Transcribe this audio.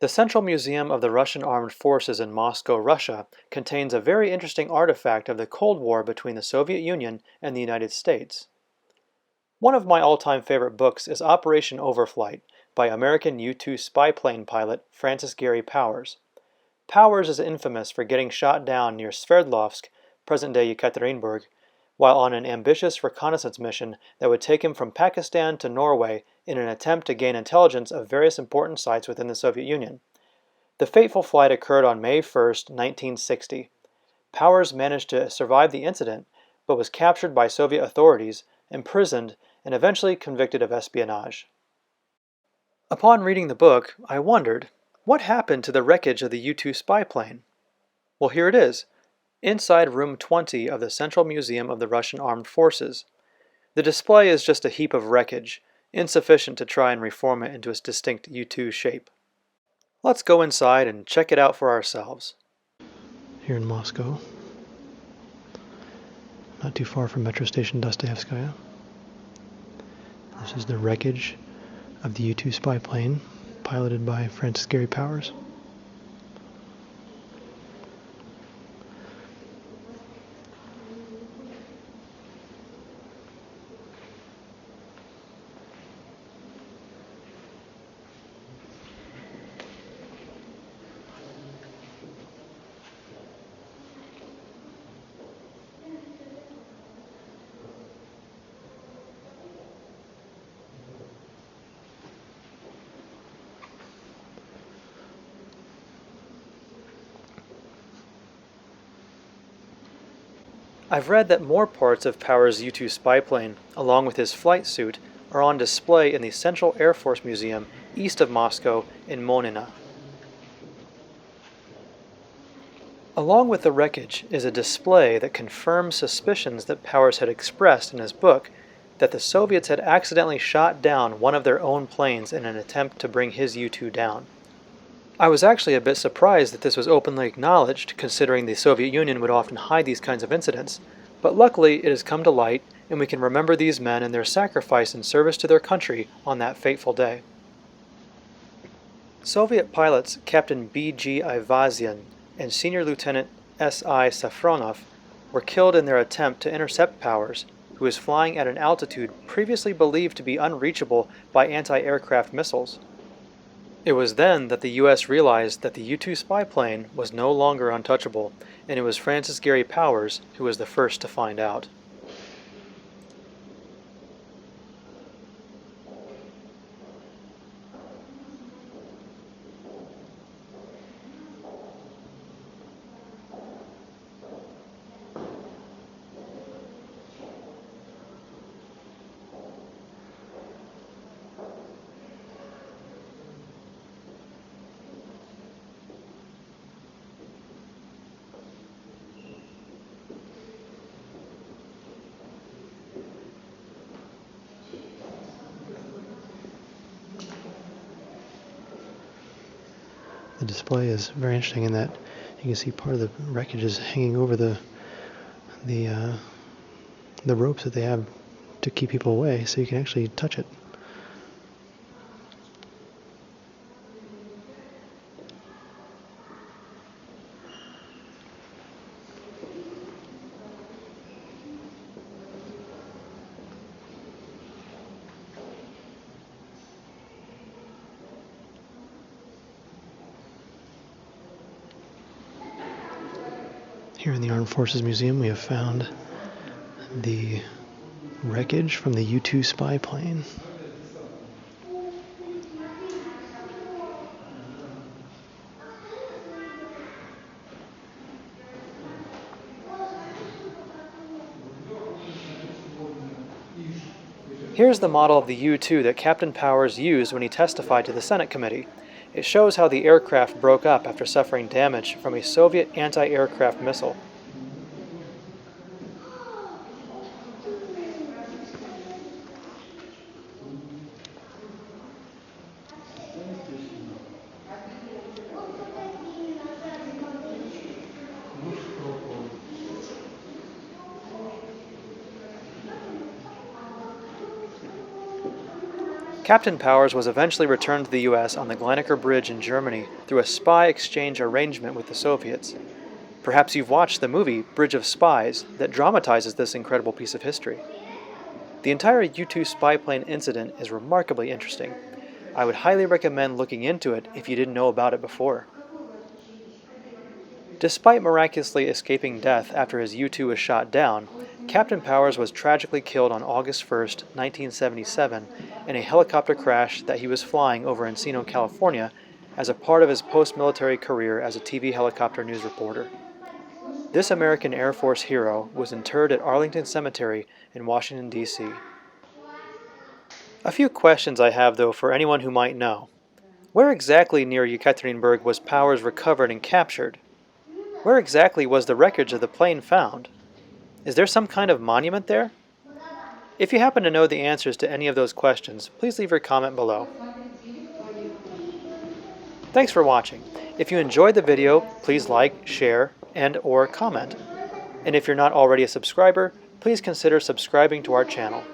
The Central Museum of the Russian Armed Forces in Moscow, Russia, contains a very interesting artifact of the Cold War between the Soviet Union and the United States. One of my all-time favorite books is Operation Overflight by American U-2 spyplane pilot Francis Gary Powers. Powers is infamous for getting shot down near Sverdlovsk, present-day Yekaterinburg, while on an ambitious reconnaissance mission that would take him from Pakistan to Norway in an attempt to gain intelligence of various important sites within the Soviet Union. The fateful flight occurred on May 1, 1960. Powers managed to survive the incident, but was captured by Soviet authorities, imprisoned, and eventually convicted of espionage. Upon reading the book, I wondered, what happened to the wreckage of the U-2 spyplane? Well, here it is, inside room 20 of the Central Museum of the Russian Armed Forces. The display is just a heap of wreckage, insufficient to try and reform it into its distinct U-2 shape. Let's go inside and check it out for ourselves. Here in Moscow, not too far from Metro Station Dostoevskaya. This is the wreckage of the U-2 spyplane, piloted by Francis Gary Powers. I've read that more parts of Powers' U-2 spyplane, along with his flight suit, are on display in the Central Air Force Museum east of Moscow in Monina. Along with the wreckage is a display that confirms suspicions that Powers had expressed in his book that the Soviets had accidentally shot down one of their own planes in an attempt to bring his U-2 down. I was actually a bit surprised that this was openly acknowledged, considering the Soviet Union would often hide these kinds of incidents, but luckily it has come to light, and we can remember these men and their sacrifice in service to their country on that fateful day. Soviet pilots Captain B.G. Ivazyan and Senior Lieutenant S.I. Safronov were killed in their attempt to intercept Powers, who was flying at an altitude previously believed to be unreachable by anti-aircraft missiles. It was then that the U.S. realized that the U-2 spyplane was no longer untouchable, and it was Francis Gary Powers who was the first to find out. The display is very interesting in that you can see part of the wreckage is hanging over the ropes that they have to keep people away, so you can actually touch it. Here in the Armed Forces Museum, we have found the wreckage from the U-2 spyplane. Here's the model of the U-2 that Captain Powers used when he testified to the Senate committee. It shows how the aircraft broke up after suffering damage from a Soviet anti-aircraft missile. Captain Powers was eventually returned to the US on the Glanacher Bridge in Germany through a spy exchange arrangement with the Soviets. Perhaps you've watched the movie Bridge of Spies that dramatizes this incredible piece of history. The entire U-2 spyplane incident is remarkably interesting. I would highly recommend looking into it if you didn't know about it before. Despite miraculously escaping death after his U-2 was shot down, Captain Powers was tragically killed on August 1, 1977, in a helicopter crash that he was flying over Encino, California, as a part of his post-military career as a TV helicopter news reporter. This American Air Force hero was interred at Arlington Cemetery in Washington, D.C. A few questions I have, though, for anyone who might know. Where exactly near Yekaterinburg was Powers recovered and captured? Where exactly was the wreckage of the plane found? Is there some kind of monument there? If you happen to know the answers to any of those questions, please leave your comment below. Thanks for watching. If you enjoyed the video, please like, share, and/or comment. And if you're not already a subscriber, please consider subscribing to our channel.